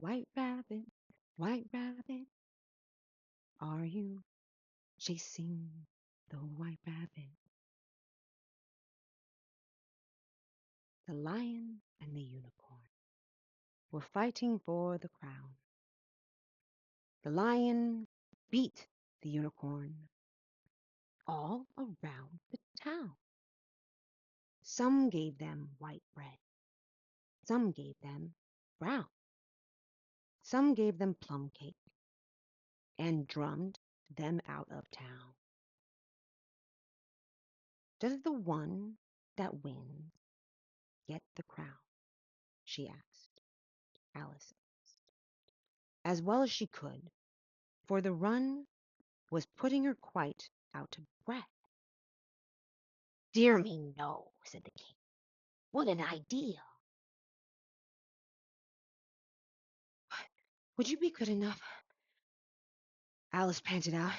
White rabbit, are you chasing the white rabbit? The lion and the unicorn were fighting for the crown. The lion beat the unicorn all around the town. Some gave them white bread, some gave them brown, some gave them plum cake and drummed them out of town. Does the one that wins get the crown? She asked Alice as well as she could, for the run was putting her quite out of breath. "Dear me, no," said the king. "What an idea! Would you be good enough," Alice panted out,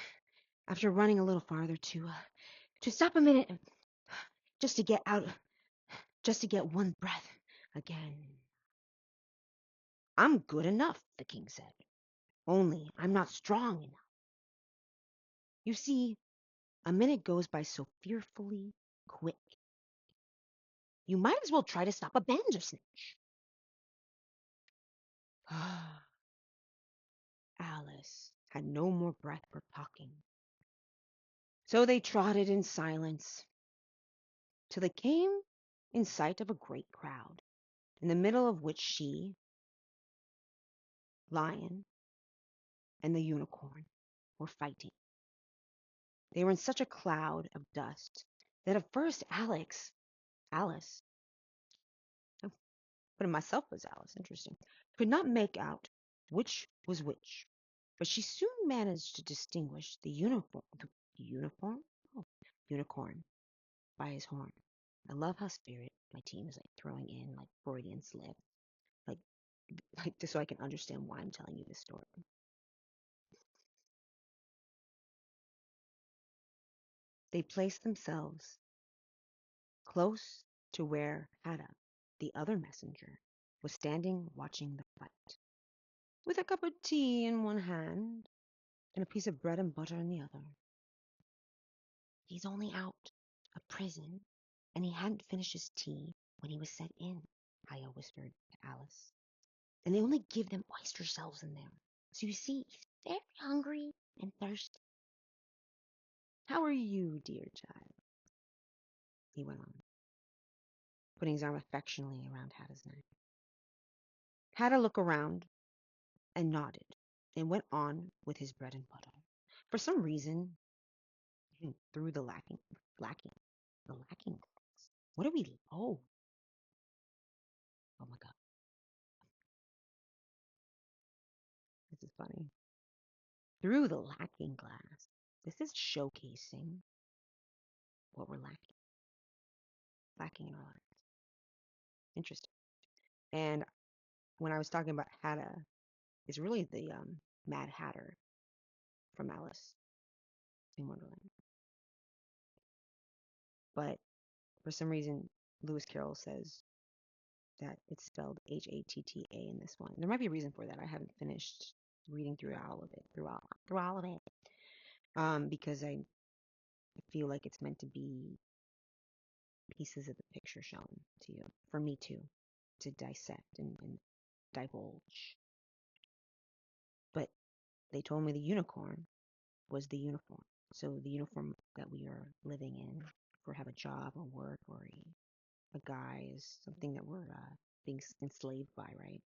after running a little farther, to stop a minute, just to get out, just to get one breath again?" "I'm good enough," the king said. "Only I'm not strong enough. You see, a minute goes by so fearfully quick. You might as well try to stop a bandersnatch." Alice had no more breath for talking, so they trotted in silence till they came in sight of a great crowd, in the middle of which she, Lion, and the unicorn were fighting. They were in such a cloud of dust that at first Alice, I'm putting myself as Alice, interesting, could not make out which was which, but she soon managed to distinguish the oh, unicorn by his horn. I love how Spirit, my team, is like throwing in like Freudian slip, like just so I can understand why I'm telling you this story. They placed themselves close to where Hada, the other messenger, was standing watching the fight, with a cup of tea in one hand and a piece of bread and butter in the other. "He's only out of prison, and he hadn't finished his tea when he was sent in," Haya whispered to Alice. "And they only give them oyster shells in there. So you see, he's very hungry and thirsty. How are you, dear child?" he went on, putting his arm affectionately around Hada's neck. Hada looked around and nodded, and went on with his bread and butter. For some reason, through the lacking. What are we? Oh my God, this is funny. Through the lacking glass, this is showcasing what we're lacking in our lives. Interesting. And when I was talking about Hada, it's really the Mad Hatter from Alice in Wonderland. But for some reason, Lewis Carroll says that it's spelled Hatta in this one. There might be a reason for that. I haven't finished reading through all of it, through all of it, because I feel like it's meant to be pieces of the picture shown to you, for me too, to dissect and divulge. But they told me the unicorn was the uniform. So the uniform that we are living in, or have a job or work or a guise, something that we're being enslaved by, right?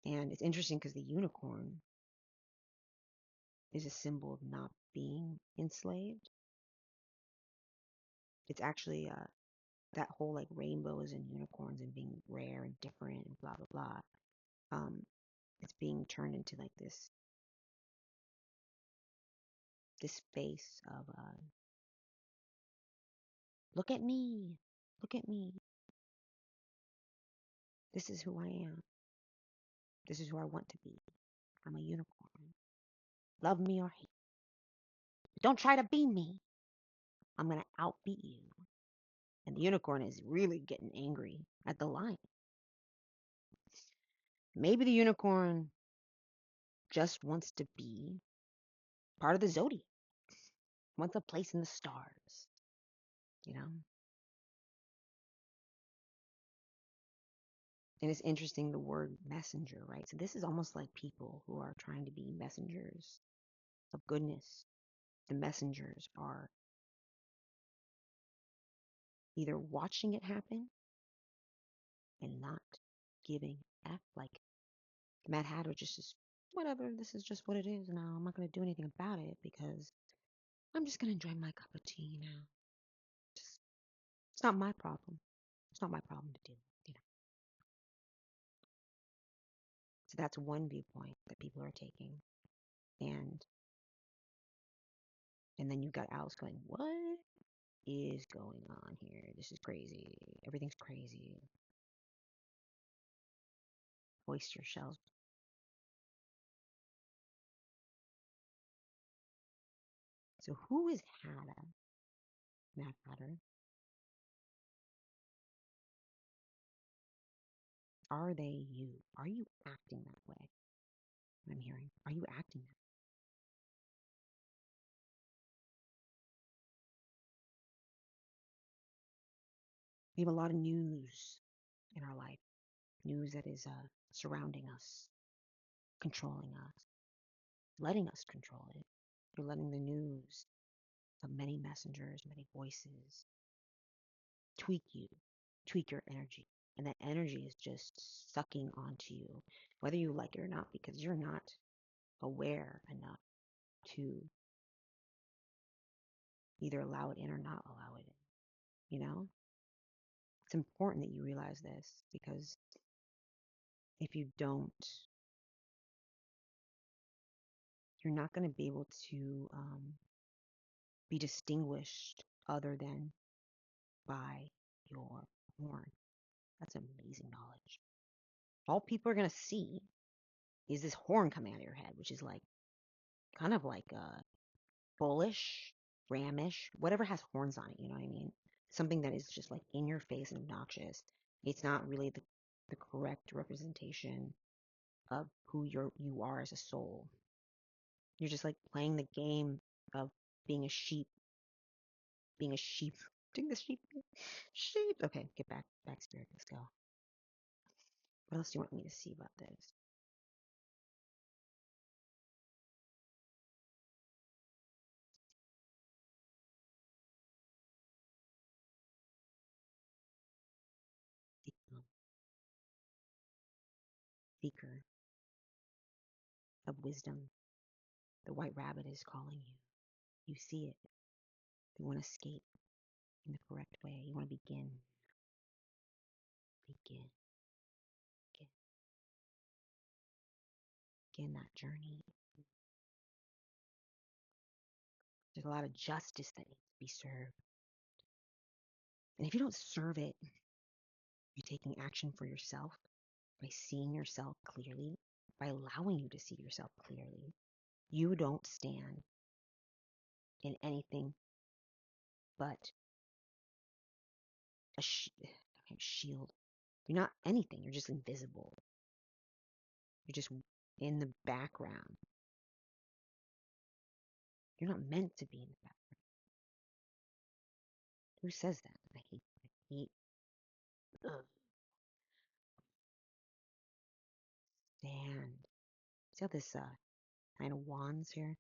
And it's interesting because the unicorn is a symbol of not being enslaved. It's actually that whole like rainbows and unicorns and being rare and different and blah blah blah. It's being turned into like this space of look at me, look at me. This is who I am. This is who I want to be. I'm a unicorn. Love me or hate. Don't try to be me. I'm gonna outbeat you. And the unicorn is really getting angry at the lion. Maybe the unicorn just wants to be part of the zodiac, wants a place in the stars, you know? And it's interesting the word messenger, right? So this is almost like people who are trying to be messengers of goodness. The messengers are either watching it happen and not giving F, like Mad Hatter just is whatever, this is just what it is now. I'm not gonna do anything about it because I'm just gonna enjoy my cup of tea now. Just it's not my problem. It's not my problem to deal with, you know. So that's one viewpoint that people are taking. And then you've got Alice going, what is going on here? This is crazy. Everything's crazy. Oyster shells. So who is Hatta? Mad Hatter? Are they you? Are you acting that way? I'm hearing. Are you acting that? We have a lot of news in our life. News that is surrounding us, controlling us, letting us control it. You're letting the news of many messengers, many voices tweak you, tweak your energy. And that energy is just sucking onto you, whether you like it or not, because you're not aware enough to either allow it in or not allow it in. You know? It's important that you realize this because if you don't, you're not going to be able to be distinguished other than by your horn. That's amazing knowledge. All people are going to see is this horn coming out of your head, which is like kind of like bullish, ramish, whatever has horns on it, you know what I mean? Something that is just like in your face and obnoxious. It's not really the correct representation of who you are as a soul. You're just like playing the game of being a sheep, being a sheep, doing the sheep, sheep. Okay, get back, spirit. Let's go. What else do you want me to see about this? Seeker of wisdom. The white rabbit is calling you. You see it. You want to escape in the correct way. You want to begin, begin, begin, begin that journey. There's a lot of justice that needs to be served. And if you don't serve it, you're taking action for yourself by seeing yourself clearly, by allowing you to see yourself clearly. You don't stand in anything but a shield. You're not anything. You're just invisible. You're just in the background. You're not meant to be in the background. Who says that? I hate. Ugh. Stand. See how this kind of wands here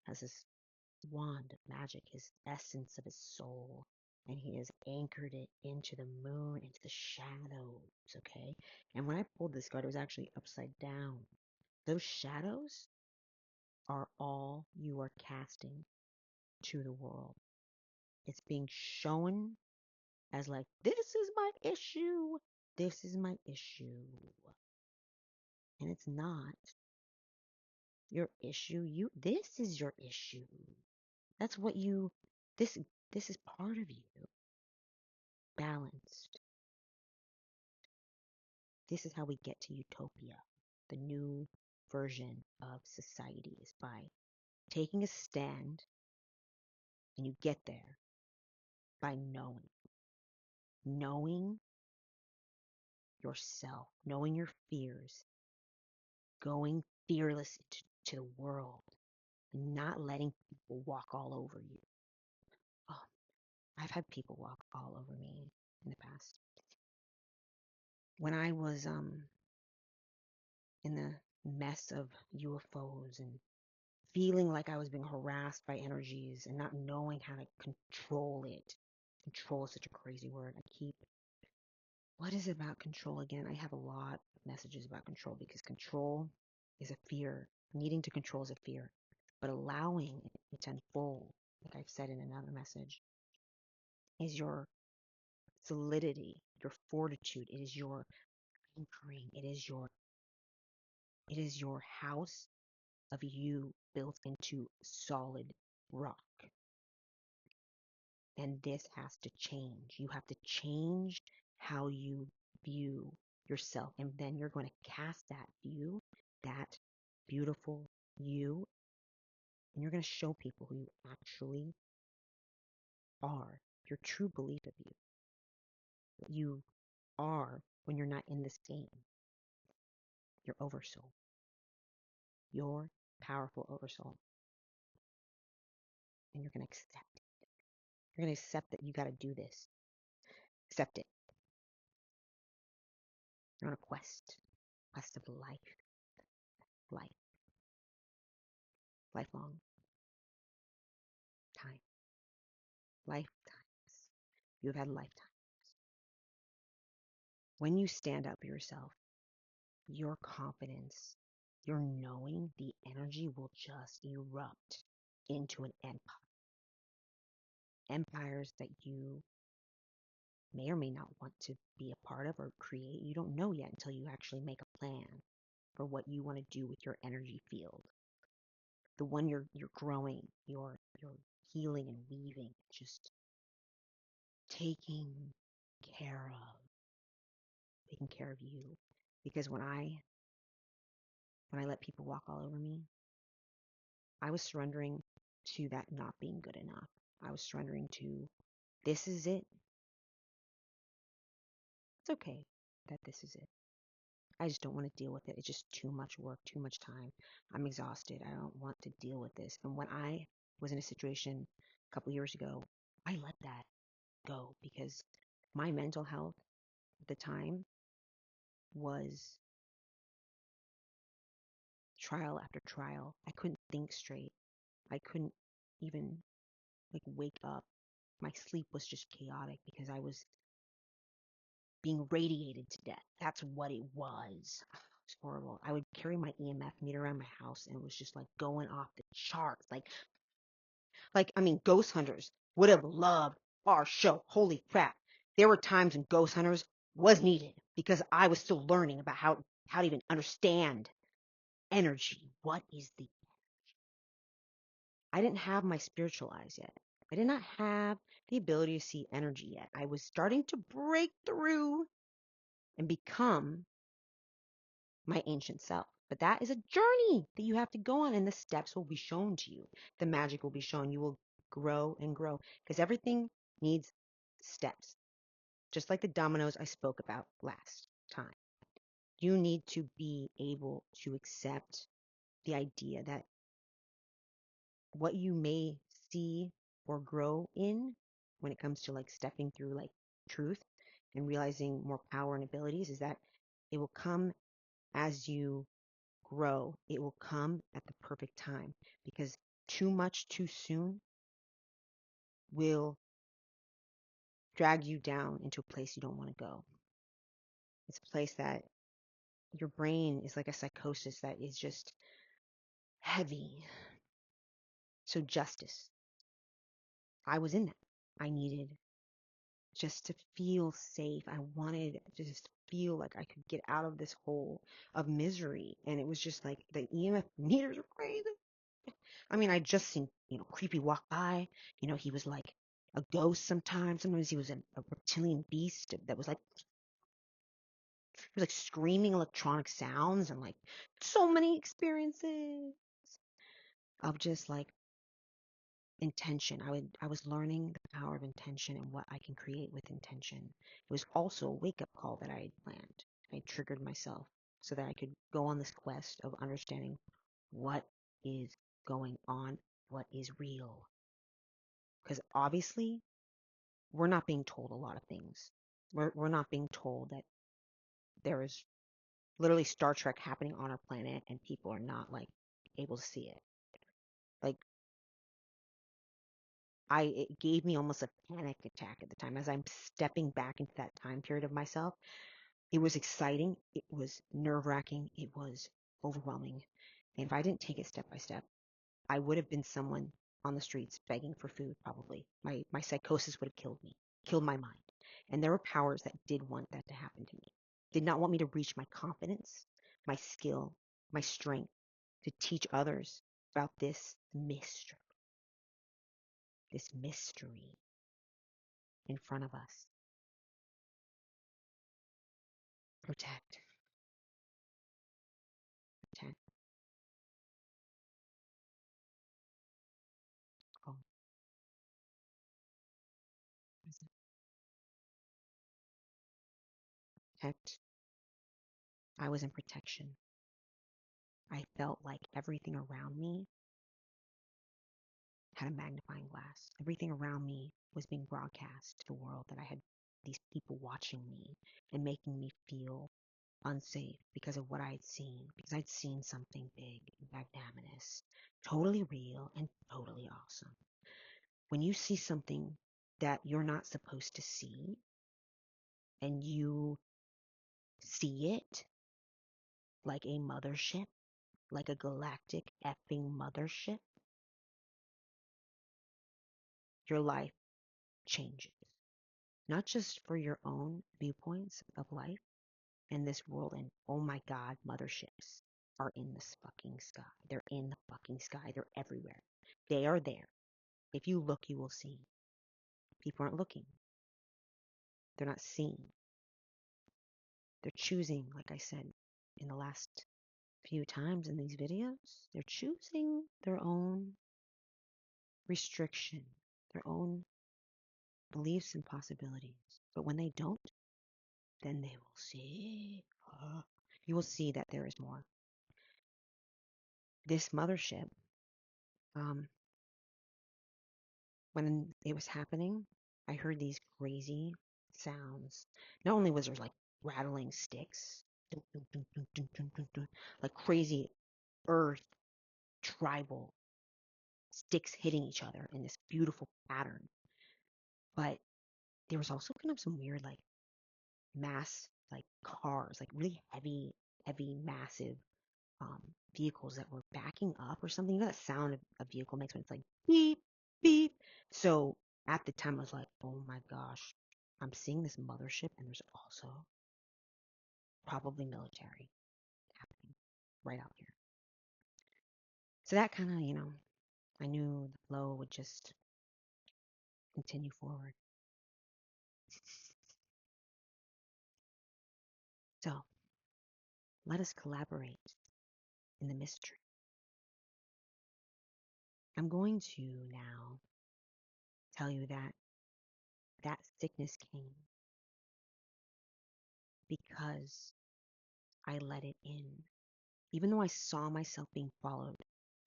has this wand of magic, his essence of his soul, and he has anchored it into the moon, into the shadows, okay? And when I pulled this card, it was actually upside down. Those shadows are all you are casting to the world. It's being shown as like, this is my issue. This is my issue. And it's not your issue. This is your issue. That's what this this is part of you. Balanced. This is how we get to utopia. The new version of society is by taking a stand, and you get there by knowing yourself, knowing your fears, going fearless to the world and not letting people walk all over you. Oh, I've had people walk all over me in the past. When I was in the mess of UFOs and feeling like I was being harassed by energies and not knowing how to control it. Control is such a crazy word. What is it about control again? I have a lot of messages about control because control is a fear. Needing to control is a fear. But allowing it to unfold, like I've said in another message, is your solidity, your fortitude. It is your anchoring. It is your house of you built into solid rock. And this has to change. You have to change how you view yourself. And then you're going to cast that view, that beautiful you, and you're going to show people who you actually are, your true belief of you. What you are when you're not in this game. Your oversoul. Your powerful oversoul. And you're going to accept it. You're going to accept that you got to do this. Accept it. You're on a quest of life, lifelong time, lifetimes. You have had lifetimes. When you stand up for yourself, your confidence, your knowing, the energy will just erupt into an empire. Empires that you may or may not want to be a part of or create. You don't know yet until you actually make a plan for what you want to do with your energy field. The one you're growing, you're healing and weaving, just taking care of you. Because when I let people walk all over me, I was surrendering to that not being good enough. I was surrendering to, this is it. It's okay that this is it. I just don't want to deal with it. It's just too much work, too much time. I'm exhausted. I don't want to deal with this. And when I was in a situation a couple years ago, I let that go because my mental health at the time was trial after trial. I couldn't think straight. I couldn't even wake up. My sleep was just chaotic because I was being radiated to death. That's what it was. It's horrible. I would carry my EMF meter around my house and it was just going off the charts. Ghost hunters would have loved our show. Holy crap. There were times when Ghost Hunters was needed because I was still learning about how to even understand energy. What is I didn't have my spiritual eyes yet. I did not have the ability to see energy yet. I was starting to break through and become my ancient self. But that is a journey that you have to go on, and the steps will be shown to you. The magic will be shown. You will grow and grow because everything needs steps. Just like the dominoes I spoke about last time. You need to be able to accept the idea that what you may see or grow in when it comes to stepping through truth and realizing more power and abilities is that it will come as you grow. It will come at the perfect time because too much too soon will drag you down into a place you don't want to go. It's a place that your brain is like a psychosis that is just heavy. So justice. I was in that. I needed just to feel safe. I wanted to just feel like I could get out of this hole of misery. And it was just the EMF meters are crazy. I just seen, creepy walk by. He was like a ghost sometimes. Sometimes he was a reptilian beast that was he was screaming electronic sounds and so many experiences of just intention. I was learning the power of intention and what I can create with intention. It was also a wake-up call that I had planned. I triggered myself. so that I could go on this quest of understanding what is going on, what is real. Because obviously, we're not being told a lot of things. We're not being told that there is literally Star Trek happening on our planet and people are not like able to see it. Like it gave me almost a panic attack at the time as I'm stepping back into that time period of myself. It was exciting. It was nerve-wracking. It was overwhelming. And if I didn't take it step by step, I would have been someone on the streets begging for food, probably. My psychosis would have killed me, killed my mind. And there were powers that did want that to happen to me. Did not want me to reach my confidence, my skill, my strength to teach others about this mystery in front of us. Protect. Protect. Oh, protect. I was in protection. I felt like everything around me had a magnifying glass. Everything around me was being broadcast to the world that I had these people watching me and making me feel unsafe because of what I had seen, because I'd seen something big and magnanimous, totally real and totally awesome. When you see something that you're not supposed to see and you see it like a mothership, like a galactic effing mothership, your life changes. Not just for your own viewpoints of life and this world, and oh my God, motherships are in this fucking sky. They're in the fucking sky. They're everywhere. They are there. If you look, you will see. People aren't looking. They're not seeing. They're choosing, like I said in the last few times in these videos, they're choosing their own restriction, their own beliefs and possibilities. But when they don't, then they will see. You will see that there is more. This mothership, when it was happening, I heard these crazy sounds. Not only was there like rattling sticks, dun, dun, dun, dun, dun, dun, dun, dun, like crazy earth tribal sticks hitting each other in this beautiful pattern, but there was also kind of some weird like mass like cars, like really heavy, massive um, vehicles that were backing up or something. You know that sound a vehicle makes when it's like beep, beep. So at the time, I was like, oh my gosh, I'm seeing this mothership, and there's also probably military happening right out here. So that kind of, I knew the flow would just continue forward. So let us collaborate in the mystery. I'm going to now tell you that sickness came because I let it in. Even though I saw myself being followed,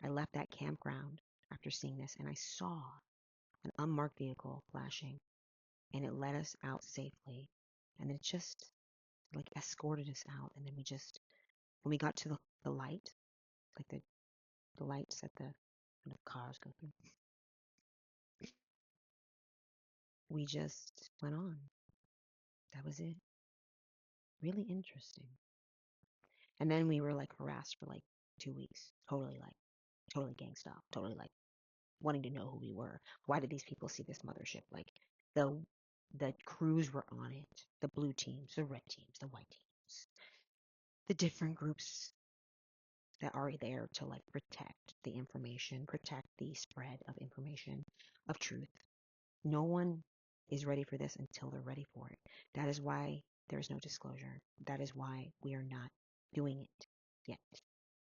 I left that campground after seeing this and I saw an unmarked vehicle flashing and it led us out safely. And it just like escorted us out. And then when we got to the light, like the lights that the cars go through, we just went on. That was it. Really interesting. And then we were like harassed for like 2 weeks. Totally gangsta, totally like wanting to know who we were. Why did these people see this mothership? Like the crews were on it. The blue teams, the red teams, the white teams. The different groups that are there to like protect the information, protect the spread of information, of truth. No one is ready for this until they're ready for it. That is why there's no disclosure. That is why we are not doing it yet.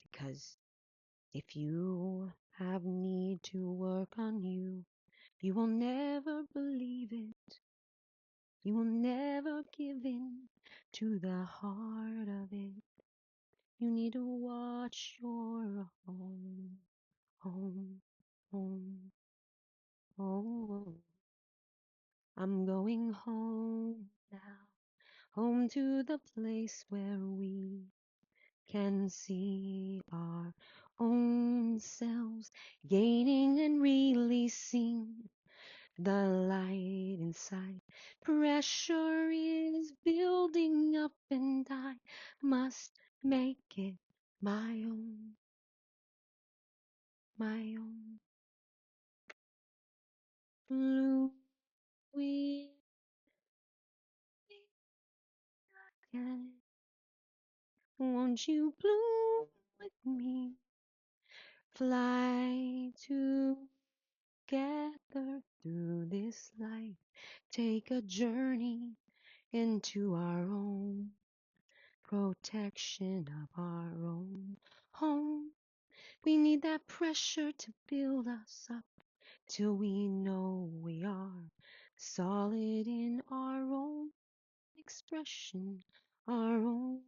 Because if you have need to work on you, you will never believe it. You will never give in to the heart of it. You need to watch your home, home, home. Oh, I'm going home now, home to the place where we can see our own selves gaining and releasing the light inside. Pressure is building up, and I must make it my own, my own. Blue wind again. Won't you bloom with me? Fly together through this life. Take a journey into our own protection of our own home. We need that pressure to build us up till we know we are solid in our own expression, our own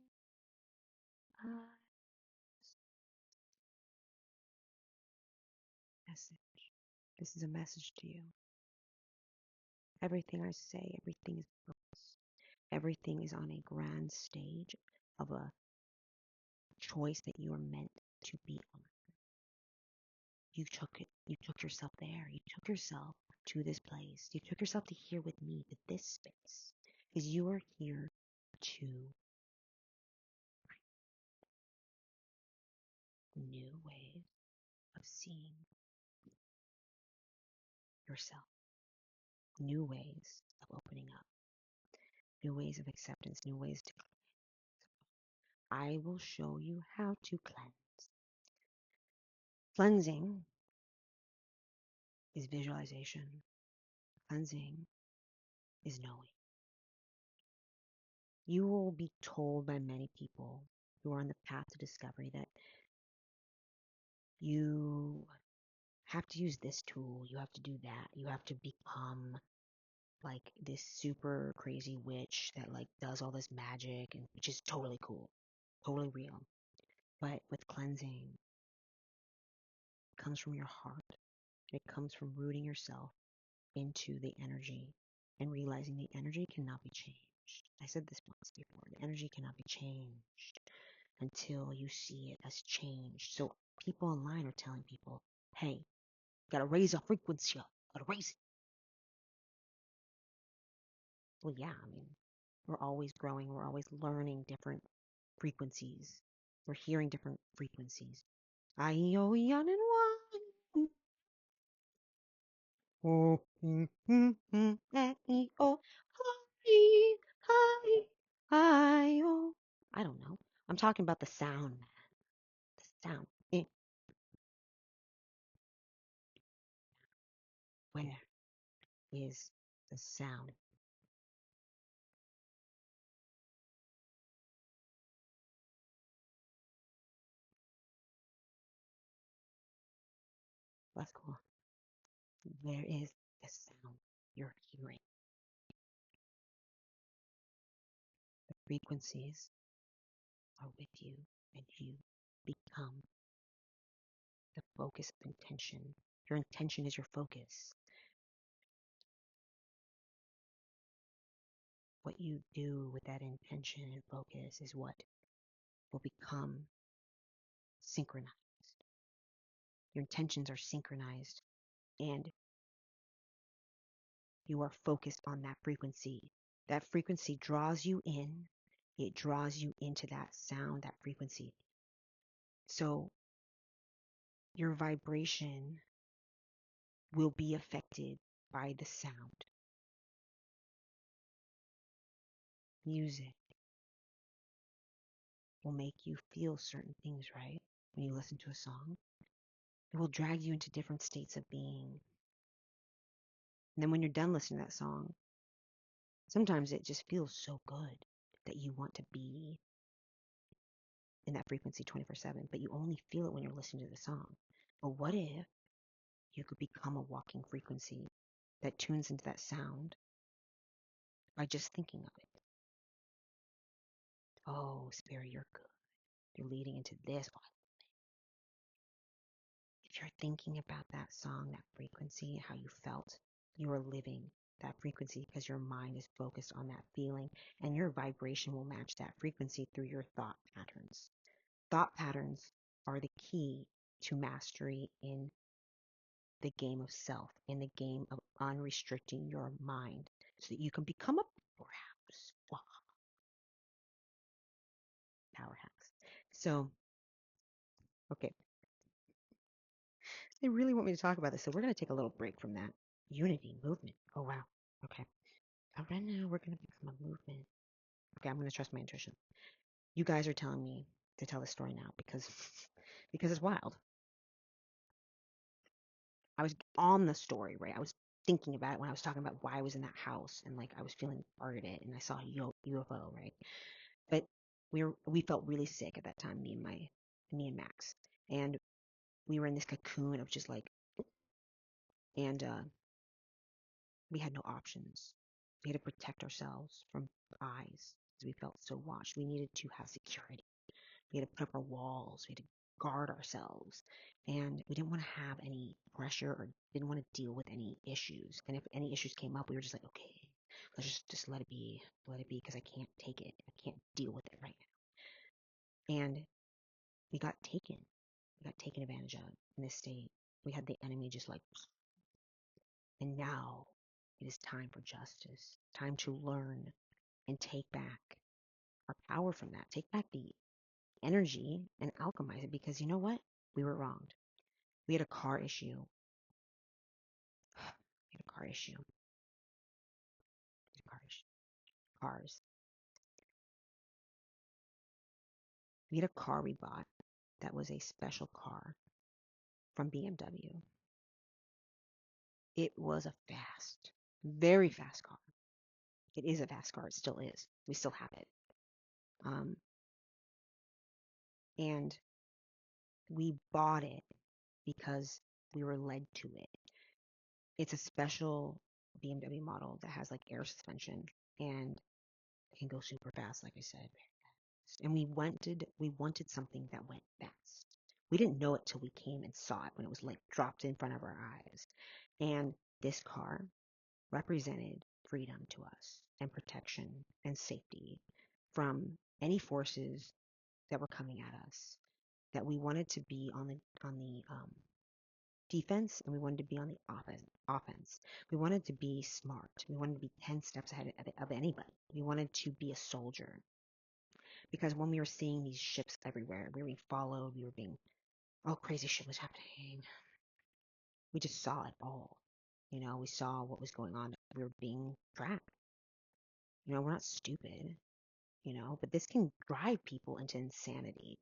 message. This is a message to you. Everything I say, everything is purpose. Everything is on a grand stage of a choice that you are meant to be on. You took it. You took yourself there. You took yourself to this place. You took yourself to here with me, to this space. Because you are here to new ways of seeing yourself, new ways of opening up, new ways of acceptance, new ways to cleanse. I will show you how to cleanse. Cleansing is visualization. Cleansing is knowing. You will be told by many people who are on the path to discovery that you have to use this tool, you have to do that, you have to become like this super crazy witch that like does all this magic, and which is totally cool, totally real. But with cleansing, it comes from your heart. It comes from rooting yourself into the energy and realizing the energy cannot be changed. I said this once before. The energy cannot be changed until you see it as changed. So people online are telling people, hey, gotta raise our frequency up. Gotta raise it. Well, yeah, I mean, we're always growing. We're always learning different frequencies. We're hearing different frequencies. I-E-O, yan and one. Oh, A-E-O, hi, hi, I-O. I don't know. I'm talking about the sound, man. The sound. Where is the sound? That's cool. Where is the sound you're hearing? The frequencies are with you, and you become the focus of intention. Your intention is your focus. What you do with that intention and focus is what will become synchronized. Your intentions are synchronized, and you are focused on that frequency. That frequency draws you in. It draws you into that sound, that frequency. So your vibration will be affected by the sound. Music will make you feel certain things, right? When you listen to a song, it will drag you into different states of being. And then when you're done listening to that song, sometimes it just feels so good that you want to be in that frequency 24/7, but you only feel it when you're listening to the song. But what if you could become a walking frequency that tunes into that sound by just thinking of it? Oh, Spirit, you're good. You're leading into this. If you're thinking about that song, that frequency, how you felt, you are living that frequency because your mind is focused on that feeling, and your vibration will match that frequency through your thought patterns. Thought patterns are the key to mastery in the game of self, in the game of unrestricting your mind so that you can become a powerhouse. Powerhouse. So, okay, they really want me to talk about this, so we're going to take a little break from that. Unity, movement. Oh, wow. Okay. Right now, we're going to become a movement. Okay, I'm going to trust my intuition. You guys are telling me to tell this story now because because it's wild. I was on the story, right? I was thinking about it when I was talking about why I was in that house, and like I was feeling part of it, and I saw a UFO, right? But we felt really sick at that time, me and Max, and we were in this cocoon of just like, and we had no options. We had to protect ourselves from eyes because we felt so watched. We needed to have security. We had to put up our walls. We had to guard ourselves. And we didn't want to have any pressure or didn't want to deal with any issues. And if any issues came up, we were just like, okay, let's just let it be. Let it be because I can't take it. I can't deal with it right now. And we got taken. We got taken advantage of in this state. We had the enemy just like, and now it is time for justice. Time to learn and take back our power from that. Take back the energy and alchemize it because you know what? We were wronged. We had a car issue. We had a car issue. Car issue. Cars. We had a car we bought that was a special car from BMW. It was a fast, very fast car. It is a fast car. It still is. We still have it. Um, and we bought it because we were led to it. It's a special BMW model that has like air suspension and it can go super fast, like I said. And we wanted something that went fast. We didn't know it till we came and saw it when it was like dropped in front of our eyes. And this car represented freedom to us and protection and safety from any forces that were coming at us. That we wanted to be on the defense and we wanted to be on the offense. We wanted to be smart. We wanted to be 10 steps ahead of anybody. We wanted to be a soldier. Because when we were seeing these ships everywhere, we were being followed, we were being, oh, crazy shit was happening. We just saw it all. We saw what was going on. We were being tracked. We're not stupid, but this can drive people into insanity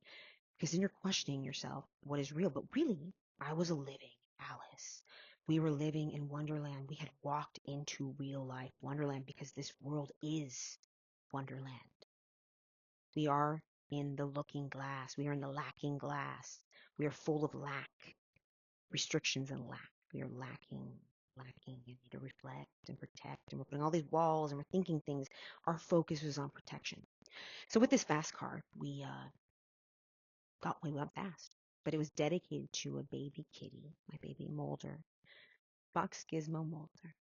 because then you're questioning yourself, what is real? But really, I was a living Alice. We were living in Wonderland. We had walked into real life Wonderland because this world is Wonderland. We are in the looking glass. We are in the lacking glass. We are full of lack, restrictions and lack. We are lacking. You need to reflect and protect. And we're putting all these walls and we're thinking things. Our focus was on protection. So with this fast car, we went fast. But it was dedicated to a baby kitty, my baby Mulder. Fox Gizmo Mulder.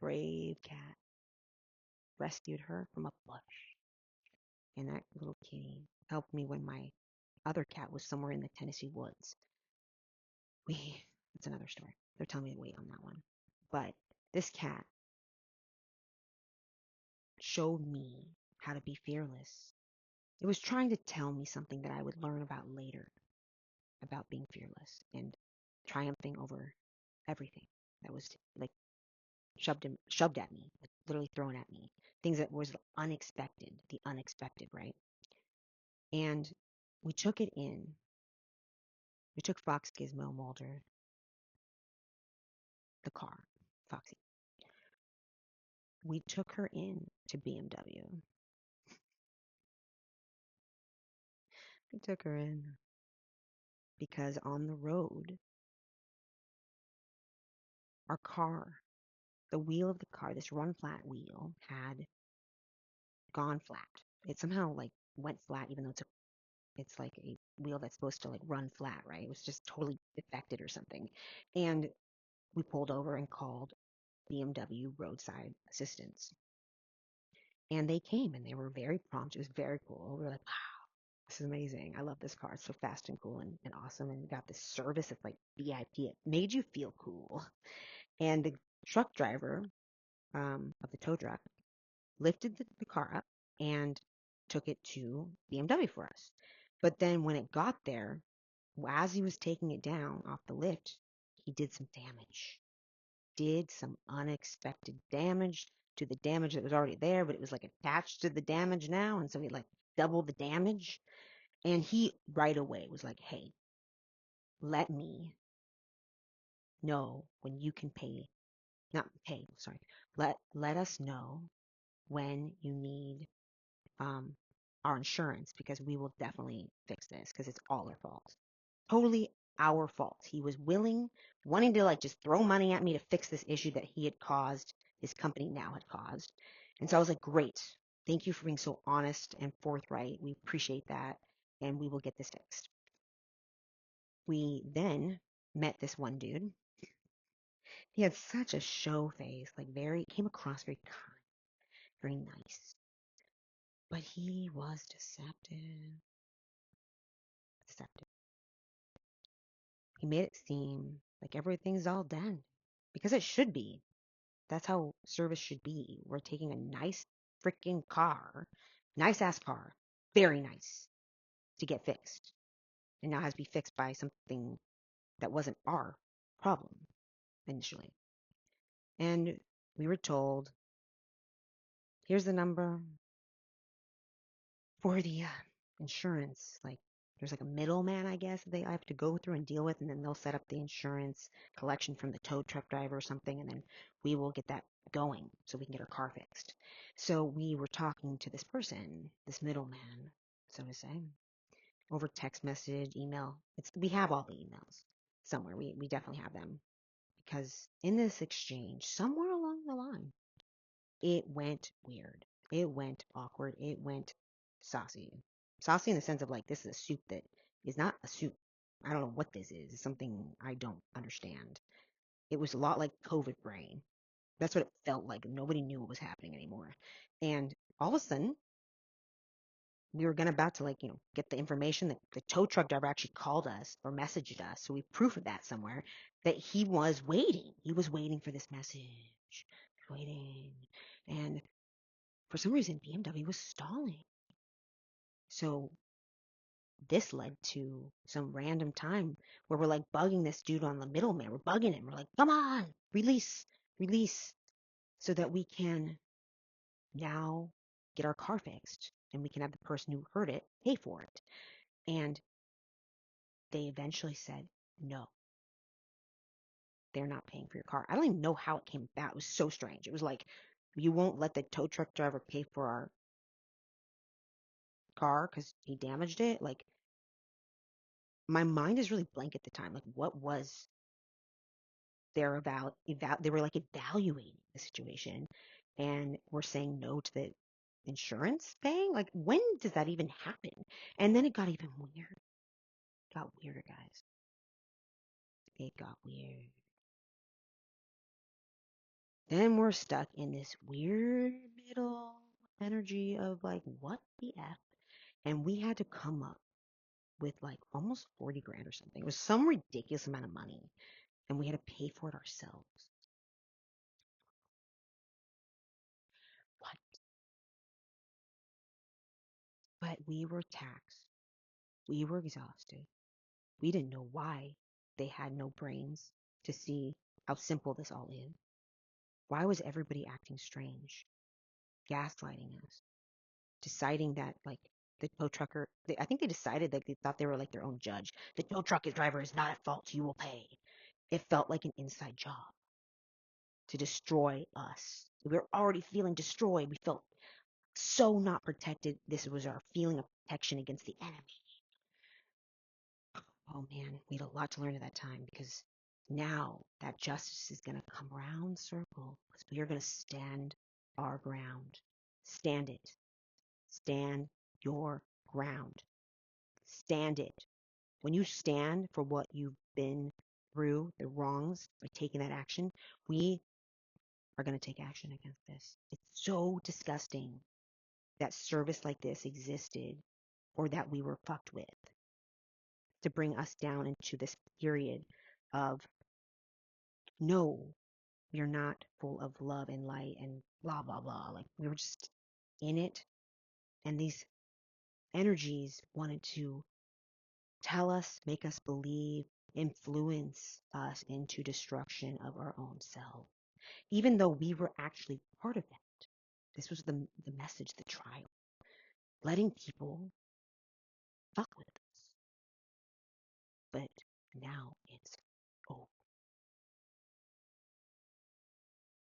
Brave cat. Rescued her from a bush. And that little kitty helped me when my other cat was somewhere in the Tennessee woods. It's another story. They're telling me to wait on that one. But this cat showed me how to be fearless. It was trying to tell me something that I would learn about later, about being fearless and triumphing over everything that was like shoved at me, like literally thrown at me. Things that was the unexpected, right? And we took it in. We took Fox Gizmo Mulder, the car, Foxy. We took her in to BMW. We took her in because on the road, our car, the wheel of the car, this run flat wheel had gone flat. It somehow like went flat even though it's a It's like a wheel that's supposed to like run flat, right? It was just totally defected or something. And we pulled over and called BMW roadside assistance. And they came and they were very prompt. It was very cool. We were like, wow, this is amazing. I love this car. It's so fast and cool and awesome. And we got this service that's like VIP. It made you feel cool. And the truck driver of the tow truck lifted the car up and took it to BMW for us. But then when it got there, as he was taking it down off the lift, he did some damage. Did some unexpected damage to the damage that was already there, but it was like attached to the damage now. And so he like doubled the damage. And he right away was like, hey, let me know when you can pay, not pay, sorry. Let us know when you need um, our insurance because we will definitely fix this because it's all our fault. Totally our fault. He was wanting to like just throw money at me to fix this issue that he had caused, his company now had caused. And so I was like, great. Thank you for being so honest and forthright. We appreciate that. And we will get this fixed. We then met this one dude. He had such a show face, like came across very kind, very nice. But he was deceptive. Deceptive. He made it seem like everything's all done because it should be. That's how service should be. We're taking a nice freaking car, nice ass car, very nice, to get fixed. And now has to be fixed by something that wasn't our problem initially. And we were told, here's the number for the insurance. Like, there's like a middleman, I guess, they have to go through and deal with, and then they'll set up the insurance collection from the tow truck driver or something, and then we will get that going so we can get our car fixed. So we were talking to this person, this middleman, so to say, over text message, email. We have all the emails somewhere. We definitely have them because in this exchange, somewhere along the line, it went weird. It went awkward. It went saucy. Saucy in the sense of like, this is a soup that is not a soup. I don't know what this is. It's something I don't understand. It was a lot like COVID brain. That's what it felt like. Nobody knew what was happening anymore. And all of a sudden, we were about to like, get the information that the tow truck driver actually called us or messaged us. So we proof of that somewhere that he was waiting. He was waiting for this message. Waiting. And for some reason, BMW was stalling. So this led to some random time where we're like bugging this dude on the middleman. We're bugging him. We're like, come on, release, so that we can now get our car fixed and we can have the person who heard it pay for it. And they eventually said, no, they're not paying for your car. I don't even know how it came about. It was so strange. It was like, you won't let the tow truck driver pay for our car because he damaged it. Like, my mind is really blank at the time. Like, what was there about? They were like evaluating the situation, and we're saying no to the insurance paying. Like, when does that even happen? And then it got even weird. It got weirder, guys. It got weird. Then we're stuck in this weird middle energy of like, what the F? And we had to come up with like almost 40 grand or something. It was some ridiculous amount of money. And we had to pay for it ourselves. What? But we were taxed. We were exhausted. We didn't know why they had no brains to see how simple this all is. Why was everybody acting strange? Gaslighting us. Deciding that, like, the tow trucker, I think they decided that they thought they were like their own judge. The tow truck driver is not at fault. You will pay. It felt like an inside job to destroy us. We were already feeling destroyed. We felt so not protected. This was our feeling of protection against the enemy. Oh man, we had a lot to learn at that time because now that justice is going to come round circle because we are going to stand our ground. Stand it. Stand your ground. stand it. When you stand for what you've been through, the wrongs, by taking that action, we are going to take action against this. It's so disgusting that service like this existed or that we were fucked with to bring us down into this period of no, we are not full of love and light and blah, blah, blah. Like we were just in it. And these energies wanted to tell us, make us believe, influence us into destruction of our own self, even though we were actually part of that. This was the message, the trial, letting people fuck with us. But now it's over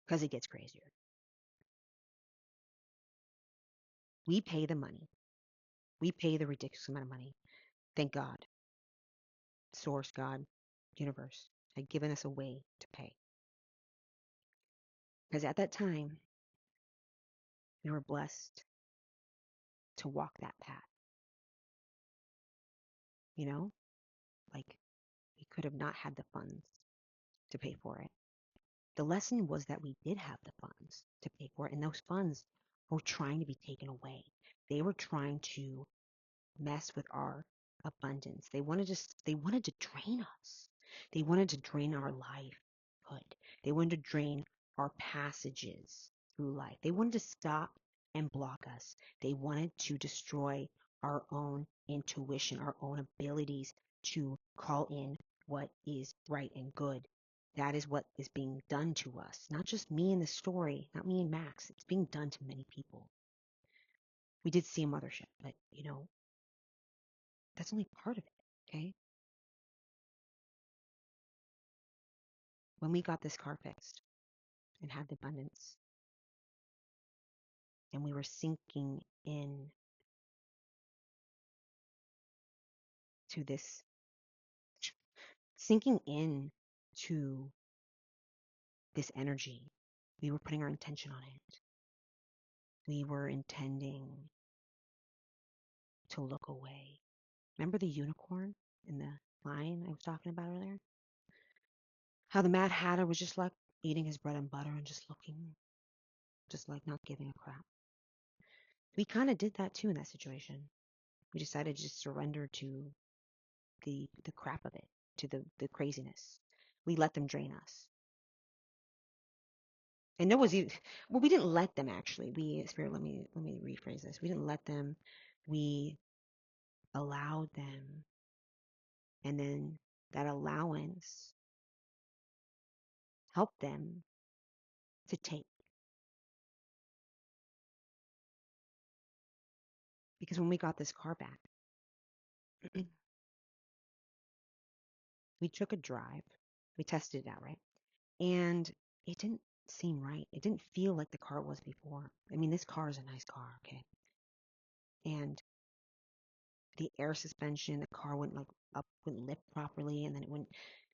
because it gets crazier. We pay the money. We pay the ridiculous amount of money. Thank God. Source, God, universe had given us a way to pay. Because at that time, we were blessed to walk that path. You know, like we could have not had the funds to pay for it. The lesson was that we did have the funds to pay for it, and those funds were trying to be taken away. They were trying to mess with our abundance. They wanted to drain us. They wanted to drain our lifehood. They wanted to drain our passages through life. They wanted to stop and block us. They wanted to destroy our own intuition, our own abilities to call in what is right and good. That is what is being done to us. Not just me in the story, not me and Max. It's being done to many people. We did see a mothership, but that's only part of it, okay? When we got this car fixed and had the abundance, and we were sinking in to this, sinking in to this energy, we were putting our intention on it. We were intending to look away. Remember the unicorn in the line I was talking about earlier? How the Mad Hatter was just like eating his bread and butter and just looking, just like not giving a crap. We kind of did that too in that situation. We decided to just surrender to the crap of it, to the craziness. We let them drain us. And no was even, well, we didn't let them actually. Spirit, let me rephrase this. We didn't let them. We allowed them, and then that allowance helped them to take. Because when we got this car back, we took a drive. We tested it out, right? And it didn't seem right. It didn't feel like the car was before. I mean, this car is a nice car, okay? And the air suspension, the car wouldn't lift properly, and then it went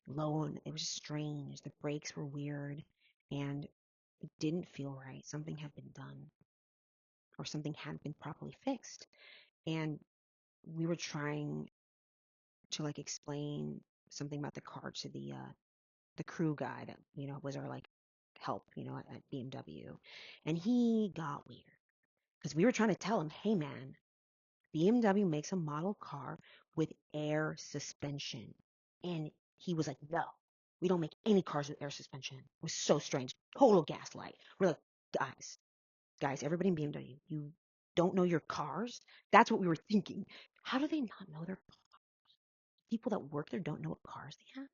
low, and it was strange. The brakes were weird, and it didn't feel right. Something had been done, or something hadn't been properly fixed. And we were trying to explain something about the car to the crew guy that was our help at BMW, and he got weird because we were trying to tell him, hey man, BMW makes a model car with air suspension. And he was like, no, we don't make any cars with air suspension. It was so strange. Total gaslight. We're like, guys, everybody in BMW, you don't know your cars? That's what we were thinking. How do they not know their people that work there don't know what cars they have?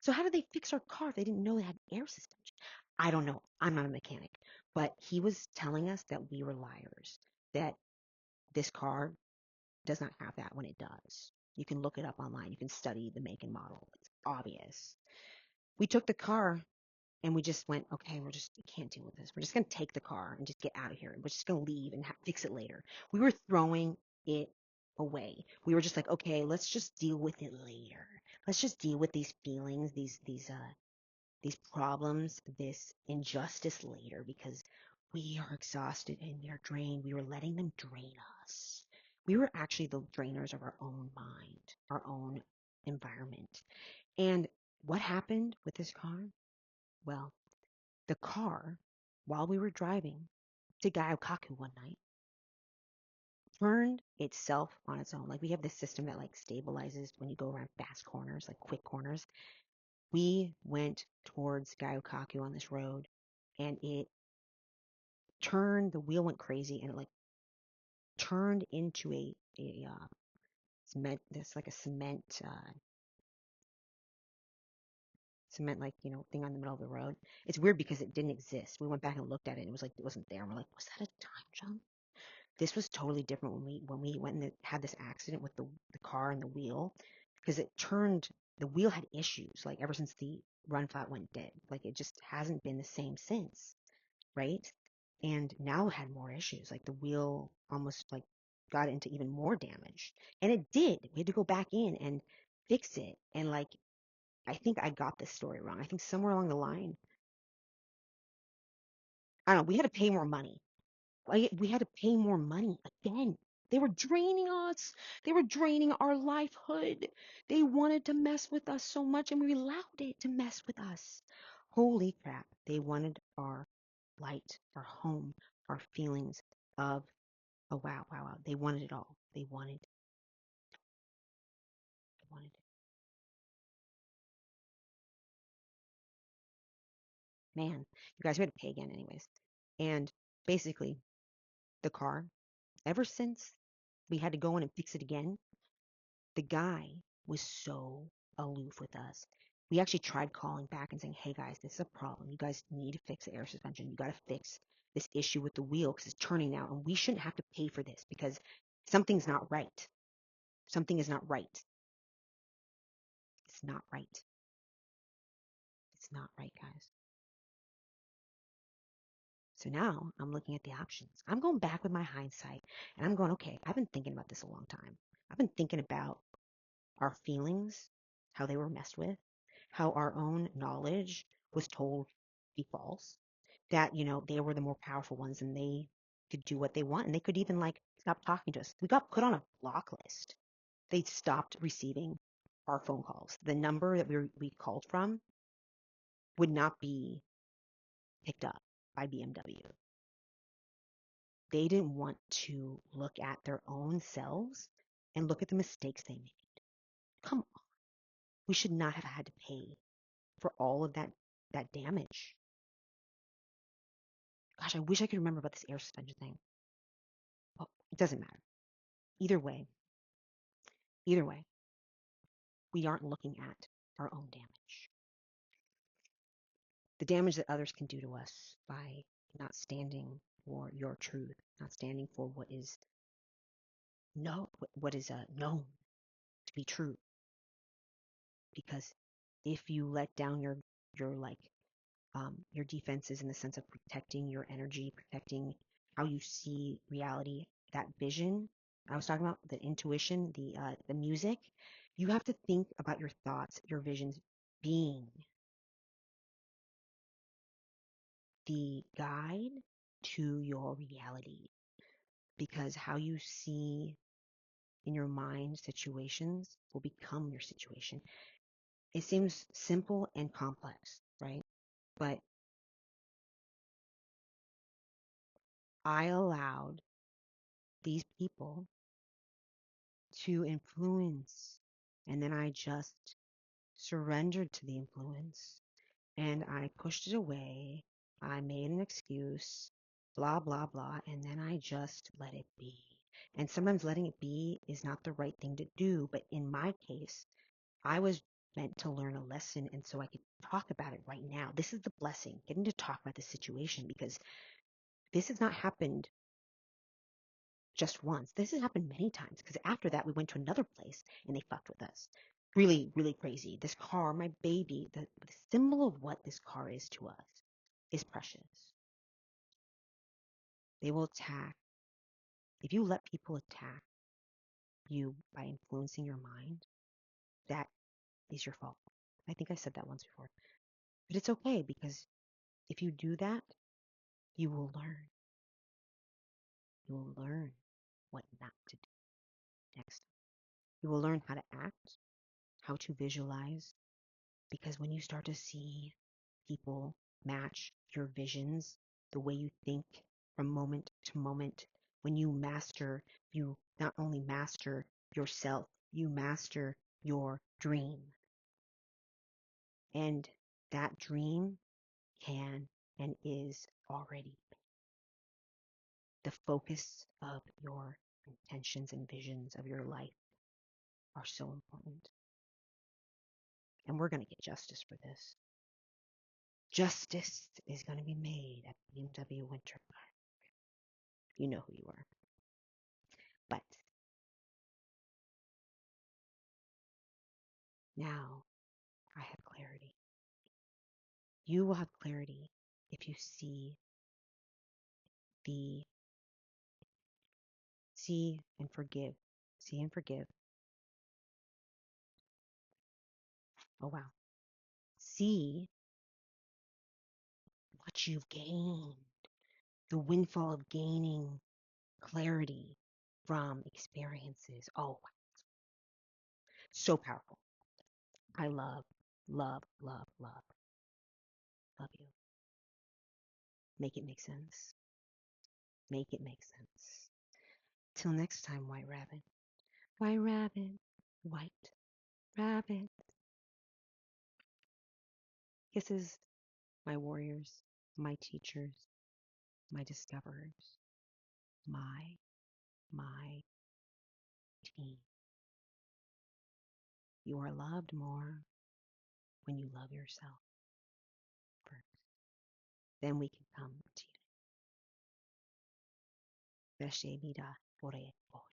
So how did they fix our car if they didn't know they had air suspension? I don't know. I'm not a mechanic. But he was telling us that we were liars, that this car does not have that when it does. You can look it up online. You can study the make and model. It's obvious. We took the car and we just went, okay, we can't deal with this. We're just going to take the car and just get out of here. We're just going to leave and fix it later. We were throwing it away. We were just like, okay, let's just deal with it later. Let's just deal with these feelings, these problems, this injustice later because we are exhausted and we are drained. We were letting them drain us. We were actually the drainers of our own mind, our own environment. And what happened with this car? Well, the car, while we were driving to Gaiokaku one night, turned itself on its own. Like we have this system that like stabilizes when you go around fast corners, like quick corners. We went towards Gaiokaku on this road and it turned, the wheel went crazy and it like turned into a cement, this like a cement like, thing on the middle of the road. It's weird because it didn't exist. We went back and looked at it and it was like it wasn't there. And we're like, was that a time jump? This was totally different when we went and had this accident with the car and the wheel because it turned, the wheel had issues like ever since the run flat went dead. Like it just hasn't been the same since, right? And now it had more issues. Like the wheel almost like got into even more damage. And it did. We had to go back in and fix it. And like I think I got this story wrong. I think somewhere along the line, I don't know, we had to pay more money. We had to pay more money again. They were draining us. They were draining our livelihood. They wanted to mess with us so much, and we allowed it to mess with us. Holy crap. They wanted our light, our home, our feelings of, oh, wow, wow, wow. They wanted it all. They wanted it. Man, you guys, we had to pay again anyways. And basically, the car, ever since we had to go in and fix it again, the guy was so aloof with us. We actually tried calling back and saying, hey guys, this is a problem. You guys need to fix the air suspension. You got to fix this issue with the wheel because it's turning now. And we shouldn't have to pay for this because something's not right. Something is not right. It's not right. It's not right, guys. So now I'm looking at the options. I'm going back with my hindsight and I'm going, okay, I've been thinking about this a long time. I've been thinking about our feelings, how they were messed with, how our own knowledge was told to be false, that, they were the more powerful ones and they could do what they want and they could even like stop talking to us. We got put on a block list. They stopped receiving our phone calls. The number that we called from would not be picked up by BMW. They didn't want to look at their own selves and look at the mistakes they made. Come on. We should not have had to pay for all of that damage. Gosh, I wish I could remember about this air suspension thing. Well, it doesn't matter. Either way, either way, we aren't looking at our own damage. The damage that others can do to us by not standing for your truth, not standing for what is known to be true. Because if you let down your like your defenses in the sense of protecting your energy, protecting how you see reality, that vision I was talking about, the intuition, the music, you have to think about your thoughts, your visions being the guide to your reality. Because how you see in your mind situations will become your situation. It seems simple and complex, right? But I allowed these people to influence, and then I just surrendered to the influence and I pushed it away. I made an excuse, blah, blah, blah, and then I just let it be. And sometimes letting it be is not the right thing to do, but in my case, I was meant to learn a lesson, and so I could talk about it right now. This is the blessing, getting to talk about the situation, because this has not happened just once. This has happened many times, because after that, we went to another place, and they fucked with us. Really, really crazy. This car, my baby, the symbol of what this car is to us is precious. They will attack. If you let people attack you by influencing your mind, that is your fault. I think I said that once before. But it's okay, because if you do that, you will learn. You will learn what not to do. next. You will learn how to act, how to visualize, because when you start to see people match your visions, the way you think from moment to moment, when you master, you not only master yourself, you master your dream. And that dream can and is already the focus of your intentions and visions of your life are so important. And we're going to get justice for this. Justice is going to be made at BMW Winter Park. You know who you are. But now I have clarity. You will have clarity if you see and forgive. See and forgive. Oh wow. See what you've gained. The windfall of gaining clarity from experiences. Oh, so powerful. I love, love, love, love, love you. Make it make sense. Make it make sense. Till next time, White Rabbit. White Rabbit, White Rabbit. Kisses, my warriors, my teachers, my discoverers, my team. You are loved more when you love yourself first. Then we can come to you. Veshe vida ore.